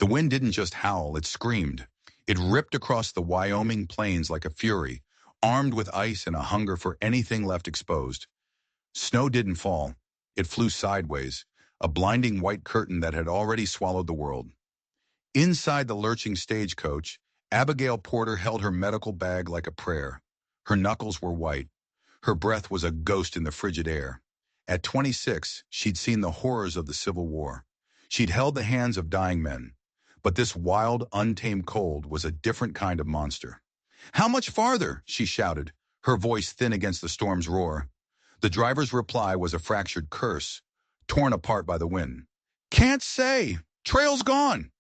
The wind didn't just howl, it screamed. It ripped across the Wyoming plains like a fury, armed with ice and a hunger for anything left exposed. Snow didn't fall. It flew sideways, a blinding white curtain that had already swallowed the world. Inside the lurching stagecoach, Abigail Porter held her medical bag like a prayer. Her knuckles were white. Her breath was a ghost in the frigid air. At 26, she'd seen the horrors of the Civil War. She'd held the hands of dying men. But this wild, untamed cold was a different kind of monster. "How much farther?" she shouted, her voice thin against the storm's roar. The driver's reply was a fractured curse, torn apart by the wind. "Can't say. Trail's gone."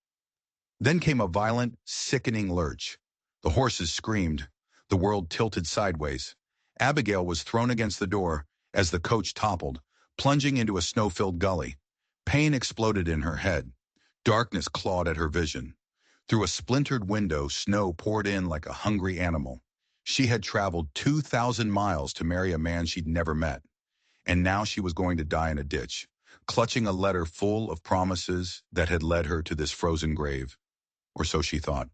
Then came a violent, sickening lurch. The horses screamed. The world tilted sideways. Abigail was thrown against the door as the coach toppled, plunging into a snow-filled gully. Pain exploded in her head. Darkness clawed at her vision. Through a splintered window, snow poured in like a hungry animal. She had traveled 2,000 miles to marry a man she'd never met. And now she was going to die in a ditch, clutching a letter full of promises that had led her to this frozen grave. Or so she thought.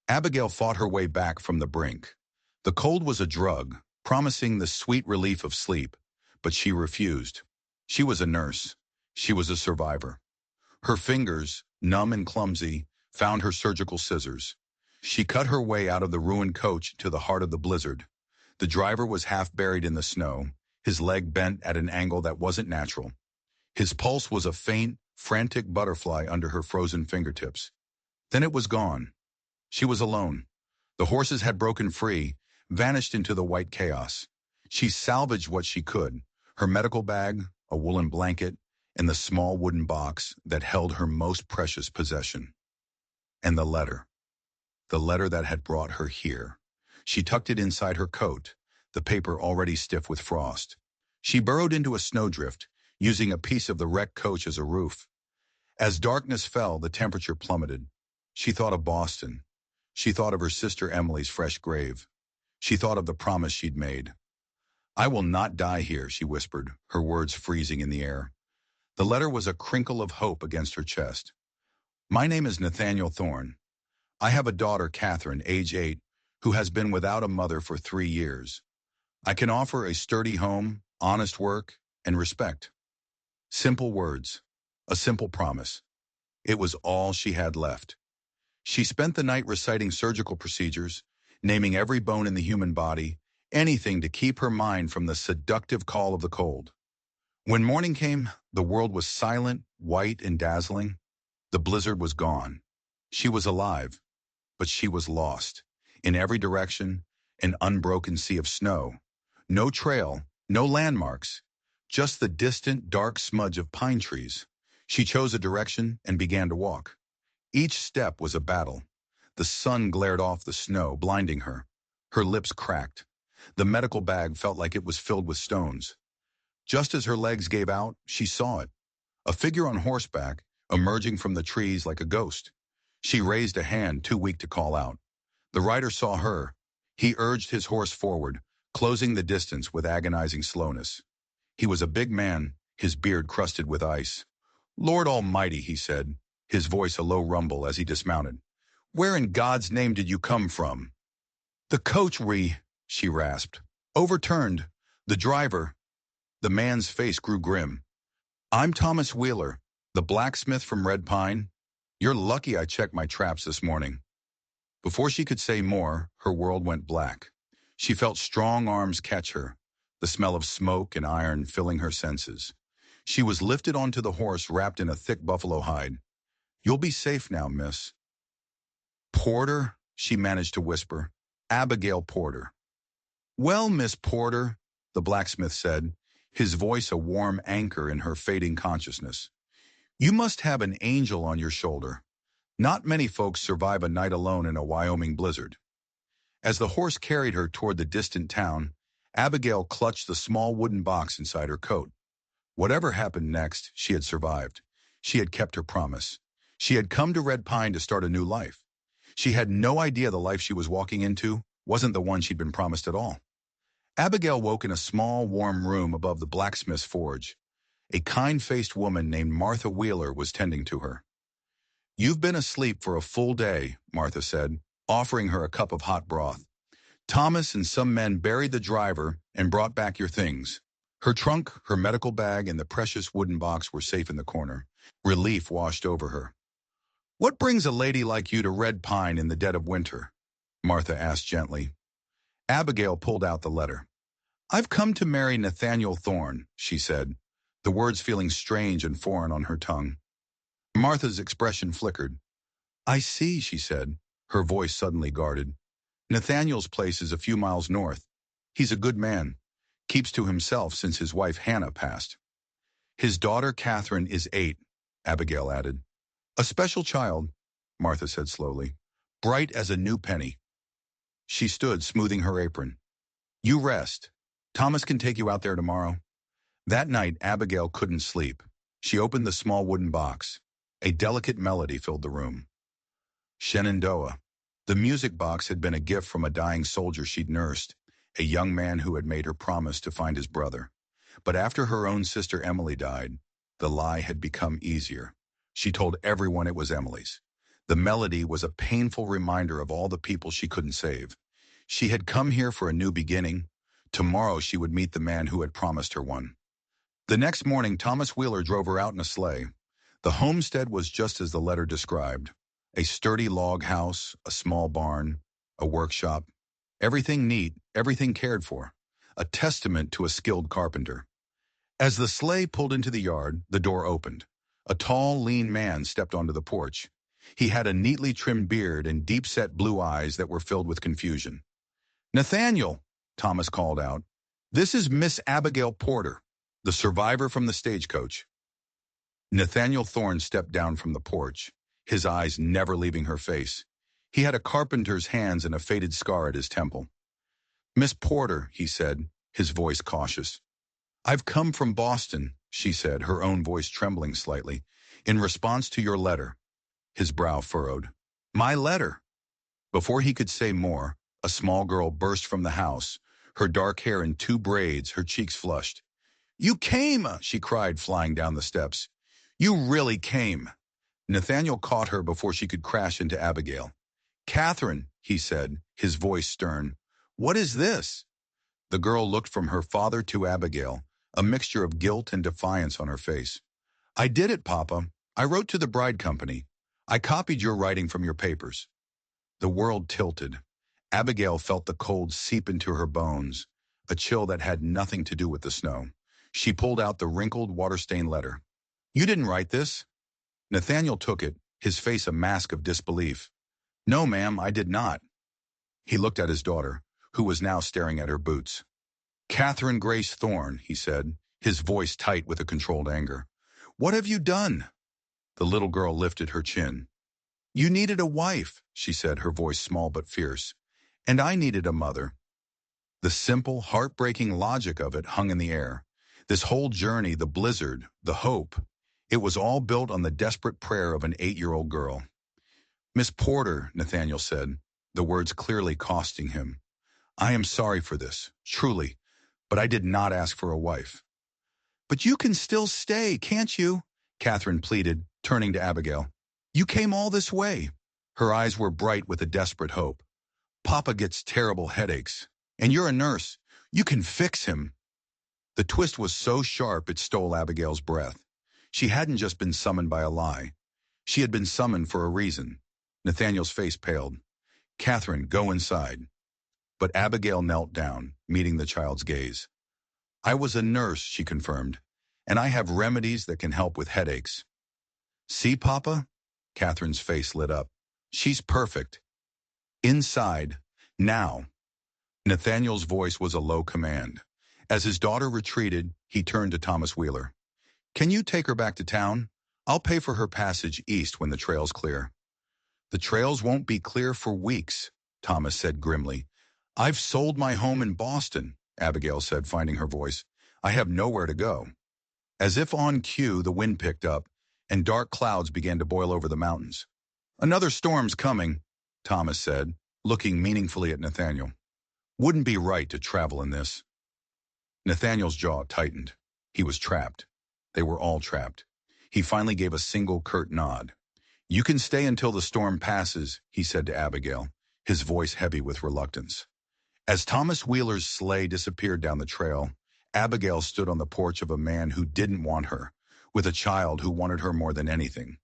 Abigail fought her way back from the brink. The cold was a drug, promising the sweet relief of sleep, but she refused. She was a nurse. She was a survivor. Her fingers, numb and clumsy, found her surgical scissors. She cut her way out of the ruined coach to the heart of the blizzard. The driver was half buried in the snow, his leg bent at an angle that wasn't natural. His pulse was a faint, frantic butterfly under her frozen fingertips. Then it was gone. She was alone. The horses had broken free, vanished into the white chaos. She salvaged what she could, her medical bag, a woolen blanket, and the small wooden box that held her most precious possession. And the letter that had brought her here. She tucked it inside her coat, the paper already stiff with frost. She burrowed into a snowdrift, using a piece of the wrecked coach as a roof. As darkness fell, the temperature plummeted. She thought of Boston. She thought of her sister Emily's fresh grave. She thought of the promise she'd made. "I will not die here," she whispered, her words freezing in the air. The letter was a crinkle of hope against her chest. "My name is Nathaniel Thorne. I have a daughter, Catherine, age 8, who has been without a mother for 3 years. I can offer a sturdy home, honest work, and respect." Simple words, a simple promise. It was all she had left. She spent the night reciting surgical procedures, naming every bone in the human body, anything to keep her mind from the seductive call of the cold. When morning came, the world was silent, white, and dazzling. The blizzard was gone. She was alive, but she was lost. In every direction, an unbroken sea of snow. No trail, no landmarks, just the distant, dark smudge of pine trees. She chose a direction and began to walk. Each step was a battle. The sun glared off the snow, blinding her. Her lips cracked. The medical bag felt like it was filled with stones. Just as her legs gave out, she saw it. A figure on horseback, emerging from the trees like a ghost. She raised a hand, too weak to call out. The rider saw her. He urged his horse forward, closing the distance with agonizing slowness. He was a big man, his beard crusted with ice. "Lord Almighty," he said, his voice a low rumble as he dismounted. "Where in God's name did you come from?" "The coach she rasped. "Overturned. The driver." The man's face grew grim. "I'm Thomas Wheeler, the blacksmith from Red Pine. You're lucky I checked my traps this morning." Before she could say more, her world went black. She felt strong arms catch her, the smell of smoke and iron filling her senses. She was lifted onto the horse wrapped in a thick buffalo hide. "You'll be safe now, miss." "Porter," she managed to whisper. "Abigail Porter." "Well, Miss Porter," the blacksmith said, his voice a warm anchor in her fading consciousness. "You must have an angel on your shoulder. Not many folks survive a night alone in a Wyoming blizzard." As the horse carried her toward the distant town, Abigail clutched the small wooden box inside her coat. Whatever happened next, she had survived. She had kept her promise. She had come to Red Pine to start a new life. She had no idea the life she was walking into wasn't the one she'd been promised at all. Abigail woke in a small, warm room above the blacksmith's forge. A kind-faced woman named Martha Wheeler was tending to her. You've been asleep for a full day, Martha said, offering her a cup of hot broth. Thomas and some men buried the driver and brought back your things. Her trunk, her medical bag, and the precious wooden box were safe in the corner. Relief washed over her. What brings a lady like you to Red Pine in the dead of winter? Martha asked gently. Abigail pulled out the letter. I've come to marry Nathaniel Thorne, she said, the words feeling strange and foreign on her tongue. Martha's expression flickered. I see, she said, her voice suddenly guarded. Nathaniel's place is a few miles north. He's a good man. Keeps to himself since his wife Hannah passed. His daughter Catherine is 8, Abigail added. A special child, Martha said slowly, bright as a new penny. She stood, smoothing her apron. You rest. Thomas can take you out there tomorrow. That night, Abigail couldn't sleep. She opened the small wooden box. A delicate melody filled the room. Shenandoah. The music box had been a gift from a dying soldier she'd nursed, a young man who had made her promise to find his brother. But after her own sister Emily died, the lie had become easier. She told everyone it was Emily's. The melody was a painful reminder of all the people she couldn't save. She had come here for a new beginning. Tomorrow she would meet the man who had promised her one. The next morning, Thomas Wheeler drove her out in a sleigh. The homestead was just as the letter described. A sturdy log house, a small barn, a workshop. Everything neat, everything cared for. A testament to a skilled carpenter. As the sleigh pulled into the yard, the door opened. A tall, lean man stepped onto the porch. He had a neatly trimmed beard and deep-set blue eyes that were filled with confusion. Nathaniel, Thomas called out. This is Miss Abigail Porter, the survivor from the stagecoach. Nathaniel Thorne stepped down from the porch, his eyes never leaving her face. He had a carpenter's hands and a faded scar at his temple. Miss Porter, he said, his voice cautious. I've come from Boston, she said, her own voice trembling slightly, in response to your letter. His brow furrowed. My letter? Before he could say more, a small girl burst from the house, her dark hair in 2 braids, her cheeks flushed. You came, she cried, flying down the steps. You really came. Nathaniel caught her before she could crash into Abigail. Catherine, he said, his voice stern. What is this? The girl looked from her father to Abigail, a mixture of guilt and defiance on her face. I did it, Papa. I wrote to the bride company. I copied your writing from your papers. The world tilted. Abigail felt the cold seep into her bones, a chill that had nothing to do with the snow. She pulled out the wrinkled, water-stained letter. You didn't write this? Nathaniel took it, his face a mask of disbelief. No, ma'am, I did not. He looked at his daughter, who was now staring at her boots. Catherine Grace Thorne, he said, his voice tight with a controlled anger. What have you done? The little girl lifted her chin. You needed a wife, she said, her voice small but fierce. And I needed a mother. The simple, heartbreaking logic of it hung in the air. This whole journey, the blizzard, the hope, it was all built on the desperate prayer of an 8-year-old girl. Miss Porter, Nathaniel said, the words clearly costing him. I am sorry for this, truly, but I did not ask for a wife. But you can still stay, can't you? Catherine pleaded, turning to Abigail. You came all this way. Her eyes were bright with a desperate hope. Papa gets terrible headaches, and you're a nurse. You can fix him. The twist was so sharp it stole Abigail's breath. She hadn't just been summoned by a lie. She had been summoned for a reason. Nathaniel's face paled. Catherine, go inside. But Abigail knelt down, meeting the child's gaze. I was a nurse, she confirmed, and I have remedies that can help with headaches. See, Papa? Catherine's face lit up. She's perfect. Inside, now. Nathaniel's voice was a low command. As his daughter retreated, he turned to Thomas Wheeler. Can you take her back to town? I'll pay for her passage east when the trail's clear. The trails won't be clear for weeks, Thomas said grimly. I've sold my home in Boston, Abigail said, finding her voice. I have nowhere to go. As if on cue, the wind picked up, and dark clouds began to boil over the mountains. Another storm's coming, Thomas said, looking meaningfully at Nathaniel. Wouldn't be right to travel in this. Nathaniel's jaw tightened. He was trapped. They were all trapped. He finally gave a single curt nod. "You can stay until the storm passes," he said to Abigail, his voice heavy with reluctance. As Thomas Wheeler's sleigh disappeared down the trail, Abigail stood on the porch of a man who didn't want her, with a child who wanted her more than anything.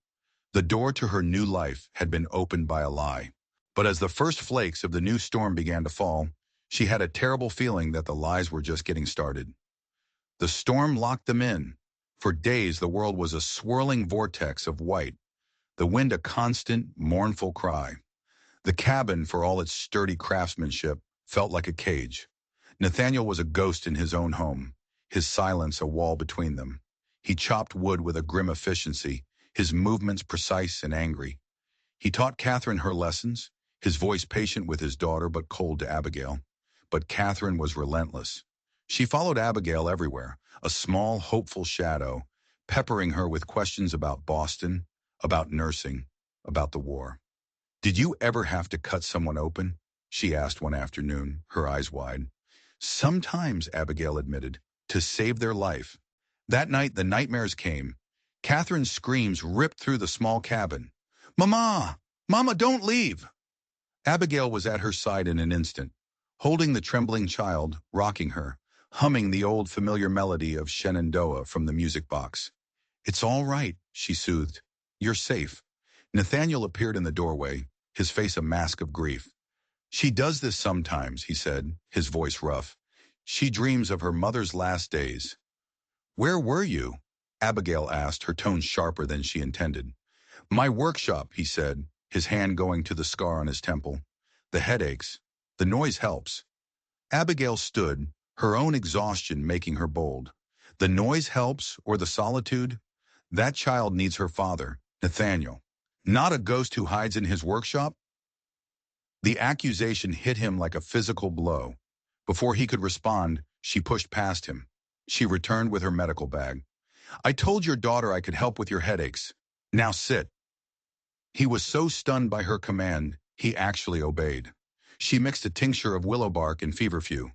The door to her new life had been opened by a lie. But as the first flakes of the new storm began to fall, she had a terrible feeling that the lies were just getting started. The storm locked them in. For days the world was a swirling vortex of white, the wind a constant, mournful cry. The cabin, for all its sturdy craftsmanship, felt like a cage. Nathaniel was a ghost in his own home, his silence a wall between them. He chopped wood with a grim efficiency, his movements precise and angry. He taught Catherine her lessons, his voice patient with his daughter but cold to Abigail. But Catherine was relentless. She followed Abigail everywhere, a small, hopeful shadow, peppering her with questions about Boston, about nursing, about the war. "Did you ever have to cut someone open?" she asked one afternoon, her eyes wide. "Sometimes," Abigail admitted, "to save their life." That night the nightmares came. Catherine's screams ripped through the small cabin. "Mama! Mama, don't leave!" Abigail was at her side in an instant, holding the trembling child, rocking her, humming the old familiar melody of Shenandoah from the music box. "It's all right," she soothed. "You're safe." Nathaniel appeared in the doorway, his face a mask of grief. "She does this sometimes," he said, his voice rough. "She dreams of her mother's last days." "Where were you?" Abigail asked, her tone sharper than she intended. "My workshop," he said, his hand going to the scar on his temple. "The headaches. The noise helps." Abigail stood, her own exhaustion making her bold. "The noise helps, or the solitude? That child needs her father, Nathaniel. Not a ghost who hides in his workshop?" The accusation hit him like a physical blow. Before he could respond, she pushed past him. She returned with her medical bag. "I told your daughter I could help with your headaches. Now sit." He was so stunned by her command, he actually obeyed. She mixed a tincture of willow bark and feverfew.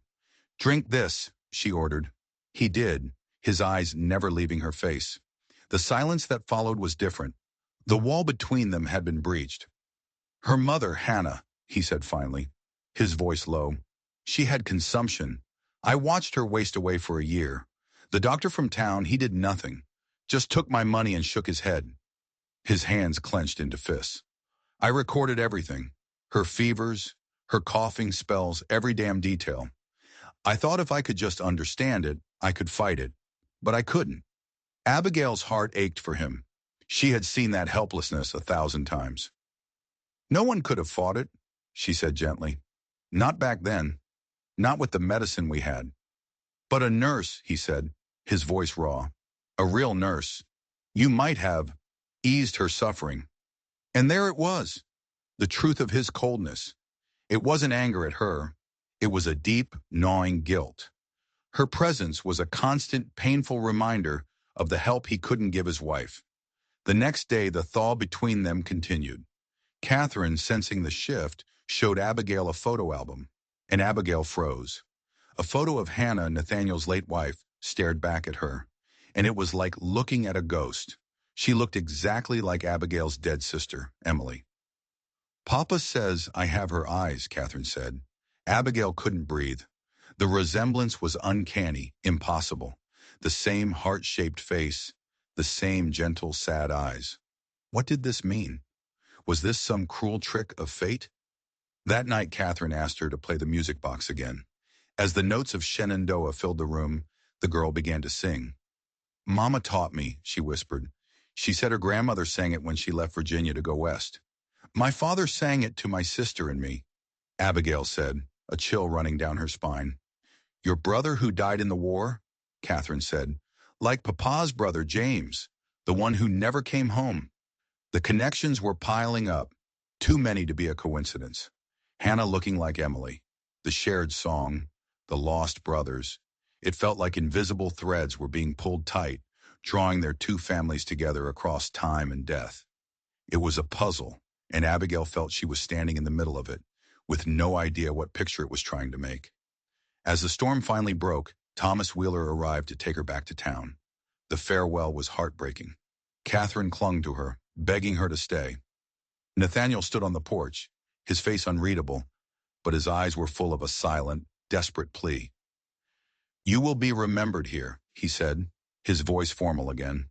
"Drink this," she ordered. He did, his eyes never leaving her face. The silence that followed was different. The wall between them had been breached. "Her mother, Hannah," he said finally, his voice low. "She had consumption. I watched her waste away for a year. The doctor from town, he did nothing. Just took my money and shook his head." His hands clenched into fists. "I recorded everything. Her fevers, her coughing spells, every damn detail. I thought if I could just understand it, I could fight it. But I couldn't." Abigail's heart ached for him. She had seen that helplessness 1,000 times. "No one could have fought it," she said gently. "Not back then. Not with the medicine we had. But a nurse," he said, his voice raw. "A real nurse. You might have eased her suffering." And there it was, the truth of his coldness. It wasn't anger at her. It was a deep, gnawing guilt. Her presence was a constant, painful reminder of the help he couldn't give his wife. The next day, the thaw between them continued. Catherine, sensing the shift, showed Abigail a photo album, and Abigail froze. A photo of Hannah, Nathaniel's late wife, stared back at her, and it was like looking at a ghost. She looked exactly like Abigail's dead sister, Emily. "Papa says I have her eyes," Catherine said. Abigail couldn't breathe. The resemblance was uncanny, impossible. The same heart-shaped face, the same gentle, sad eyes. What did this mean? Was this some cruel trick of fate? That night, Catherine asked her to play the music box again. As the notes of Shenandoah filled the room, the girl began to sing. "Mama taught me," she whispered. "She said her grandmother sang it when she left Virginia to go west. My father sang it to my sister and me," Abigail said, a chill running down her spine. "Your brother who died in the war?" Catherine said. "Like Papa's brother, James, the one who never came home." The connections were piling up, too many to be a coincidence. Hannah looking like Emily, the shared song, the lost brothers. It felt like invisible threads were being pulled tight, drawing their two families together across time and death. It was a puzzle, and Abigail felt she was standing in the middle of it, with no idea what picture it was trying to make. As the storm finally broke, Thomas Wheeler arrived to take her back to town. The farewell was heartbreaking. Catherine clung to her, begging her to stay. Nathaniel stood on the porch, his face unreadable, but his eyes were full of a silent, desperate plea. "You will be remembered here," he said, his voice formal again.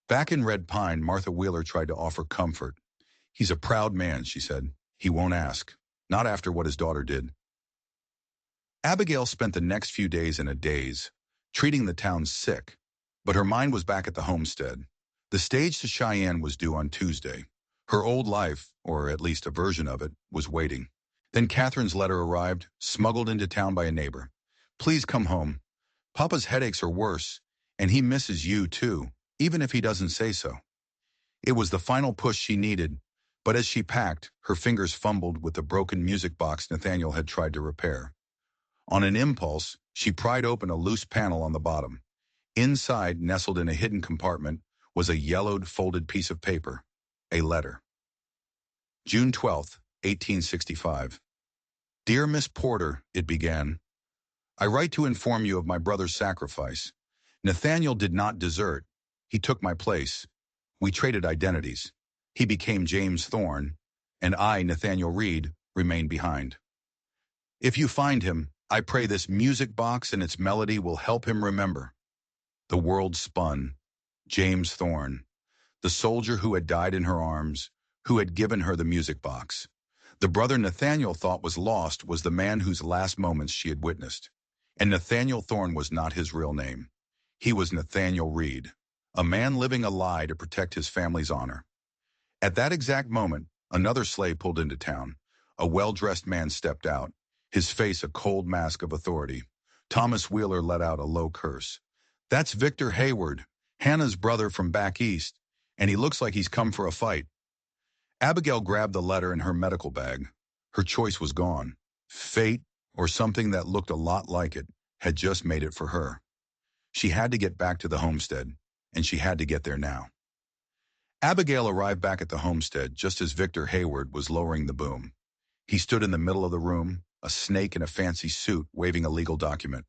Back in Red Pine, Martha Wheeler tried to offer comfort. "He's a proud man," she said. "He won't ask. Not after what his daughter did." Abigail spent the next few days in a daze, treating the town sick, but her mind was back at the homestead. The stage to Cheyenne was due on Tuesday. Her old life, or at least a version of it, was waiting. Then Catherine's letter arrived, smuggled into town by a neighbor. "Please come home. Papa's headaches are worse, and he misses you too, even if he doesn't say so." It was the final push she needed, but as she packed, her fingers fumbled with the broken music box Nathaniel had tried to repair. On an impulse, she pried open a loose panel on the bottom. Inside, nestled in a hidden compartment, was a yellowed, folded piece of paper. A letter. June 12th, 1865. "Dear Miss Porter," it began, "I write to inform you of my brother's sacrifice. Nathaniel did not desert. He took my place. We traded identities. He became James Thorne, and I, Nathaniel Reed, remained behind. If you find him, I pray this music box and its melody will help him remember." The world spun. James Thorne, the soldier who had died in her arms, who had given her the music box. The brother Nathaniel thought was lost was the man whose last moments she had witnessed. And Nathaniel Thorne was not his real name. He was Nathaniel Reed, a man living a lie to protect his family's honor. At that exact moment, another sleigh pulled into town. A well-dressed man stepped out, his face a cold mask of authority. Thomas Wheeler let out a low curse. "That's Victor Hayward, Hannah's brother from back east, and he looks like he's come for a fight." Abigail grabbed the letter in her medical bag. Her choice was gone. Fate, or something that looked a lot like it, had just made it for her. She had to get back to the homestead, and she had to get there now. Abigail arrived back at the homestead just as Victor Hayward was lowering the boom. He stood in the middle of the room, a snake in a fancy suit waving a legal document.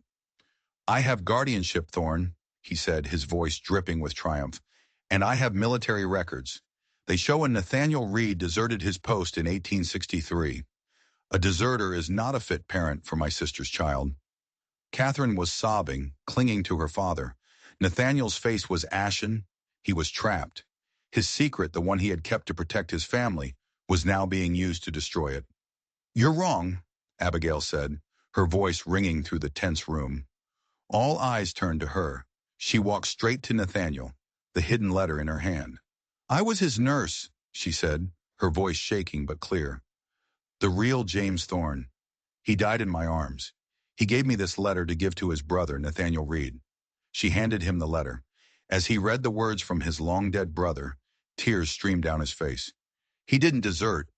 "I have guardianship, Thorne," he said, his voice dripping with triumph, "and I have military records. They show a Nathaniel Reed deserted his post in 1863. A deserter is not a fit parent for my sister's child." Catherine was sobbing, clinging to her father. Nathaniel's face was ashen. He was trapped. His secret, the one he had kept to protect his family, was now being used to destroy it. "You're wrong," Abigail said, her voice ringing through the tense room. All eyes turned to her. She walked straight to Nathaniel, the hidden letter in her hand. "I was his nurse," she said, her voice shaking but clear. "The real James Thorne. He died in my arms. He gave me this letter to give to his brother, Nathaniel Reed." She handed him the letter. As he read the words from his long-dead brother, tears streamed down his face. "He didn't desert,"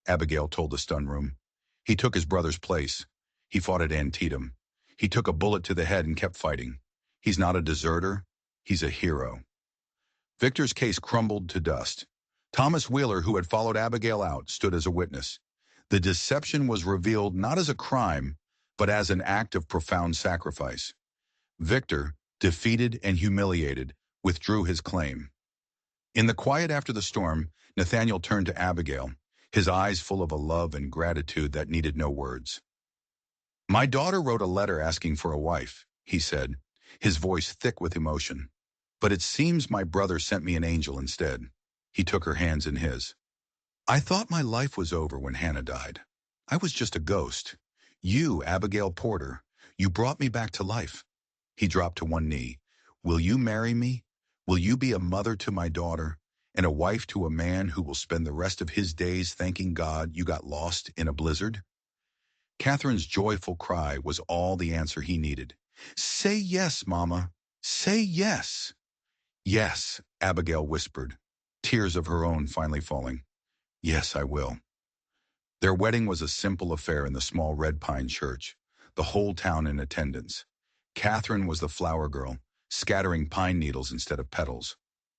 Abigail told the stun room. "He took his brother's place. He fought at Antietam. He took a bullet to the head and kept fighting. He's not a deserter. He's a hero." Victor's case crumbled to dust. Thomas Wheeler, who had followed Abigail out, stood as a witness. The deception was revealed not as a crime, but as an act of profound sacrifice. Victor, defeated and humiliated, withdrew his claim. In the quiet after the storm, Nathaniel turned to Abigail, his eyes full of a love and gratitude that needed no words. "My daughter wrote a letter asking for a wife," he said, his voice thick with emotion. "But it seems my brother sent me an angel instead." He took her hands in his. "I thought my life was over when Hannah died. I was just a ghost. You, Abigail Porter, you brought me back to life." He dropped to one knee. "Will you marry me? Will you be a mother to my daughter and a wife to a man who will spend the rest of his days thanking God you got lost in a blizzard?" Catherine's joyful cry was all the answer he needed. "Say yes, Mama. Say yes." "Yes," Abigail whispered, tears of her own finally falling. "Yes, I will." Their wedding was a simple affair in the small Red Pine church, the whole town in attendance. Catherine was the flower girl, scattering pine needles instead of petals.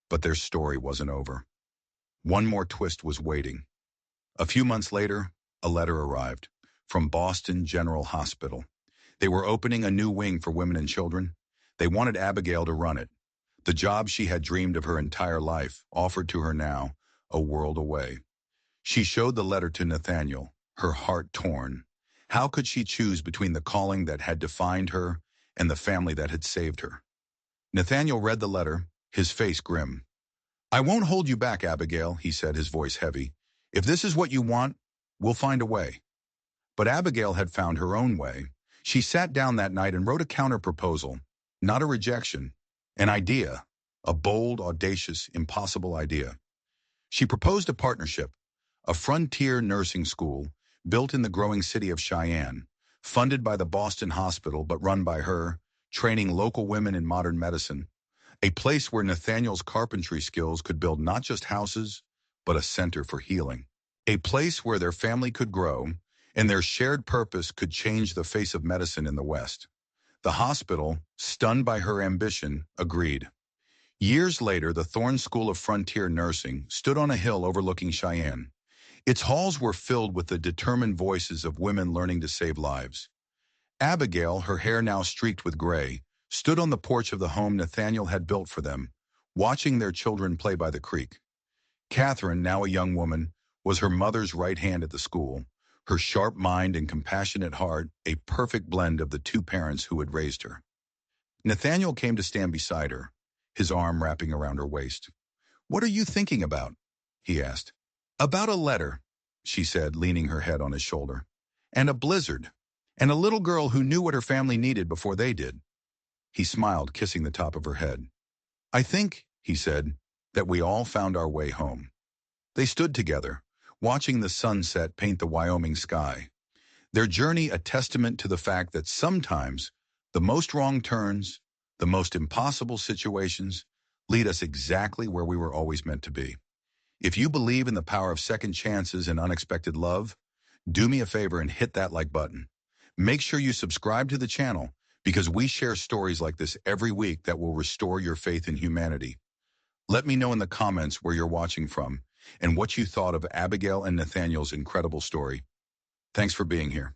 But their story wasn't over. One more twist was waiting. A few months later, a letter arrived from Boston General Hospital. They were opening a new wing for women and children. They wanted Abigail to run it. The job she had dreamed of her entire life, offered to her now, a world away. She showed the letter to Nathaniel, her heart torn. How could she choose between the calling that had defined her and the family that had saved her? Nathaniel read the letter, his face grim. "I won't hold you back, Abigail," he said, his voice heavy. "If this is what you want, we'll find a way." But Abigail had found her own way. She sat down that night and wrote a counter-proposal, not a rejection, an idea, a bold, audacious, impossible idea. She proposed a partnership, a frontier nursing school built in the growing city of Cheyenne, funded by the Boston Hospital but run by her, training local women in modern medicine, a place where Nathaniel's carpentry skills could build not just houses, but a center for healing. A place where their family could grow and their shared purpose could change the face of medicine in the West. The hospital, stunned by her ambition, agreed. Years later, the Thorne School of Frontier Nursing stood on a hill overlooking Cheyenne. Its halls were filled with the determined voices of women learning to save lives. Abigail, her hair now streaked with gray, stood on the porch of the home Nathaniel had built for them, watching their children play by the creek. Catherine, now a young woman, was her mother's right hand at the school, her sharp mind and compassionate heart a perfect blend of the two parents who had raised her. Nathaniel came to stand beside her, his arm wrapping around her waist. "What are you thinking about?" he asked. "About a letter," she said, leaning her head on his shoulder. "And a blizzard. And a little girl who knew what her family needed before they did." He smiled, kissing the top of her head. "I think," he said, "that we all found our way home." They stood together, watching the sunset paint the Wyoming sky. Their journey a testament to the fact that sometimes the most wrong turns, the most impossible situations, lead us exactly where we were always meant to be. If you believe in the power of second chances and unexpected love, do me a favor and hit that like button. Make sure you subscribe to the channel because we share stories like this every week that will restore your faith in humanity. Let me know in the comments where you're watching from and what you thought of Abigail and Nathaniel's incredible story. Thanks for being here.